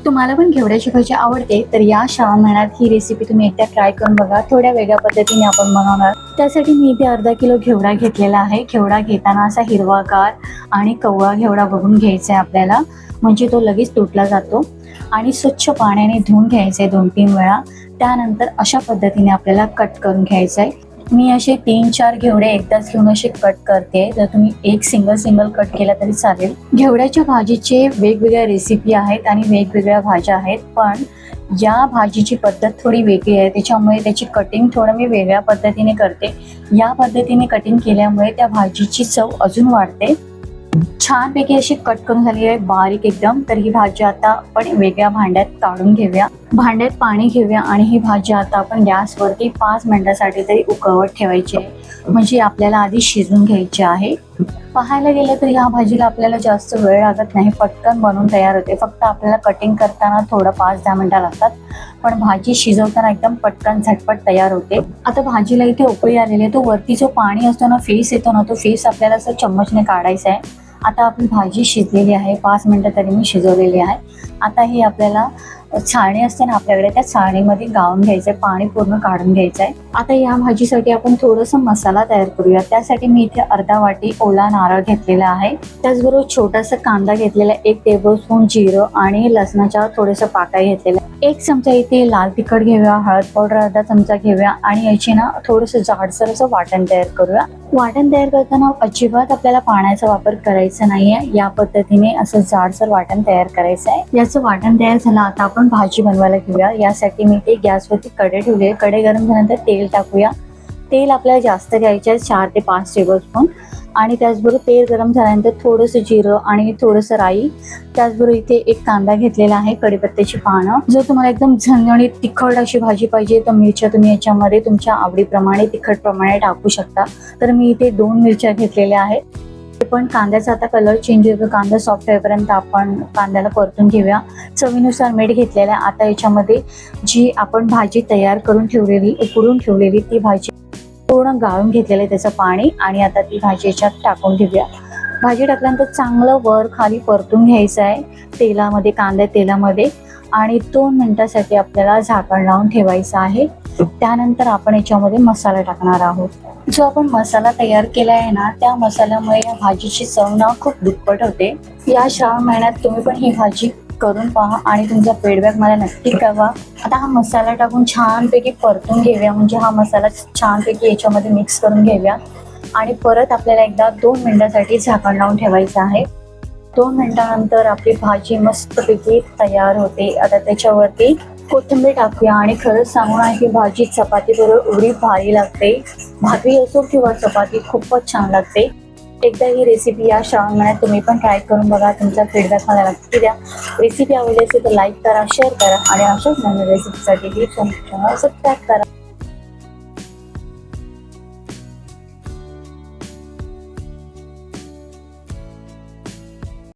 तुम्हाला पण घेवड्याची भाजी आवडते तर या श्रावण महिन्यात ही रेसिपी तुम्ही एकदा ट्राय करून बघा. थोड्या वेगळ्या पद्धतीने आपण बनवणार. त्यासाठी मी इथे अर्धा किलो घेवडा घेतलेला आहे. घेवडा घेताना असा हिरवागार आणि कवळा घेवडा बघून घ्यायचा आहे आपल्याला, म्हणजे तो लगेच तुटला जातो. आणि स्वच्छ पाण्याने धुवून घ्यायचं आहे 2-3 वेळा. त्यानंतर अशा पद्धतीने आपल्याला कट करून घ्यायचं आहे. मी असे 3-4 घेवडे एकदाच घेऊन असे कट करते. तर तुम्ही एक सिंगल कट केला तरी चालेल. घेवड्याच्या भाजीचे वेगवेगळ्या रेसिपी आहेत आणि वेगवेगळ्या भाज्या आहेत, पण या भाजीची पद्धत थोडी वेगळी आहे. त्याच्यामुळे त्याची कटिंग थोडं मी वेगळ्या पद्धतीने करते. या पद्धतीने कटिंग केल्यामुळे त्या भाजीची चव अजून वाढते. छानपैकी अशी कट करून झाली आहे बारीक एकदम. तर ही भाजी आता आपण वेगळ्या भांड्यात काढून घेऊया. भांड्यात पाणी घेऊया आणि ही भाजी आता आपण गॅसवरती 5 मिनिटासाठी तरी उकळवत ठेवायची आहे, म्हणजे आपल्याला आधी शिजून घ्यायची आहे. पाहायला गेलं तर या भाजीला आपल्याला जास्त वेळ लागत नाही, पटकन बनवून तयार होते. फक्त आपल्याला कटिंग करताना थोडं 5-10 मिनिटं लागतात, पण भाजी शिजवताना एकदम पटकन झटपट तयार होते. आता भाजीला इथे उकळी आलेली आहे. तो वरती जो पाणी असतो ना, फेस येतो ना, तो फेस आपल्याला असं चम्मचने काढायचा आहे. आता आपली भाजी शिजलेली आहे. 5 मिनिटं तरी मी शिजवलेली आहे. आता ही आपल्याला छाणी असते ना आपल्याकडे, त्या छाणीमध्ये गाळून घ्यायचं आहे, पाणी पूर्ण काढून घ्यायचं आहे. आता या भाजीसाठी आपण थोडंसं मसाला तयार करूया. त्यासाठी मी इथे अर्धा वाटी ओला नारळ घेतलेला आहे. त्याचबरोबर छोटासा कांदा घेतलेला, 1 टेबलस्पून जिरं आणि लसणाच्या थोडंसं पाकळ्या घेतलेल्या, 1 चमचा इथे लाल तिखट घेऊया, हळद पावडर अर्धा चमचा घेऊया आणि याची ना थोडंसं जाडसर असं वाटण तयार करूया. वाटण तयार करताना अजिबात आपल्याला पाण्याचा वापर करायचा नाहीये. या पद्धतीने असं जाडसर वाटण तयार करायचं आहे. याचं वाटण तयार झालं. आता आपण भाजी बनवायला घेऊया. यासाठी मी ते गॅसवरती कढई ठेवली आहे. कढई गरम झाल्यानंतर तेल टाकूया. तेल आपल्याला जास्त घ्यायचे आहे, 4 ते 5 टेबलस्पून. आणि त्याचबरोबर तेल गरम झाल्यानंतर थोडंसं जिरं आणि थोडंसं राई, त्याचबरोबर इथे 1 कांदा घेतलेला आहे, कढीपत्त्याची पानं. जर तुम्हाला एकदम झणझणीत तिखट अशी भाजी पाहिजे तर मिरच्या तुम्ही याच्यामध्ये तुमच्या आवडीप्रमाणे तिखटप्रमाणे टाकू शकता. तर मी इथे 2 मिरच्या घेतलेल्या आहेत. पण कांद्याचा आता कलर चेंज होतो. कांदा सॉफ्ट होईपर्यंत आपण कांद्याला परतून घेऊया. चवीनुसार मीठ घेतलेलं आहे. आता याच्यामध्ये जी आपण भाजी तयार करून ठेवलेली, उकडून ठेवलेली ती भाजी पूर्ण गाळून घेतलेलं आहे त्याचं पाणी, आणि आता ती भाजी याच्यात टाकून घेऊया. भाजी टाकल्यानंतर चांगलं वर खाली परतून घ्यायचं आहे तेलामध्ये, कांद्या तेलामध्ये, आणि 2 मिनिटासाठी आपल्याला झाकण लावून ठेवायचं आहे. त्यानंतर आपण याच्यामध्ये मसाला टाकणार आहोत. जो आपण मसाला तयार केला आहे ना, त्या मसाल्यामुळे या भाजीची चव ना खूप दुप्पट होते. या श्रावण महिन्यात तुम्ही पण ही भाजी करून पहा आणि तुमचा फीडबॅक मला नक्की कळवा. आता हा मसाला टाकून छानपैकी परतून घेऊया, म्हणजे हा मसाला छानपैकी याच्यामध्ये मिक्स करून घेऊया. आणि परत आपल्याला एकदा 2 मिनिटासाठी झाकण लावून ठेवायचं आहे. 2 मिनिटानंतर आपली भाजी मस्तपैकी तयार होते. आता त्याच्यावरती कोथिंबीर टाकूया. आणि खरंच सांगू ना, ही भाजी चपाती बरोबर एवढी भारी लागते. भाकरी असो किंवा चपाती, खूपच छान लागते. एकदा ही रेसिपी या श्रावण महिन्यात तुम्ही पण ट्राय करून बघा. तुमचा फीडबॅक मला नक्की द्या. रेसिपी आवडली असेल तर लाईक करा, शेअर करा आणि अशाच नवीन रेसिपीसाठी सबस्क्राईब करा.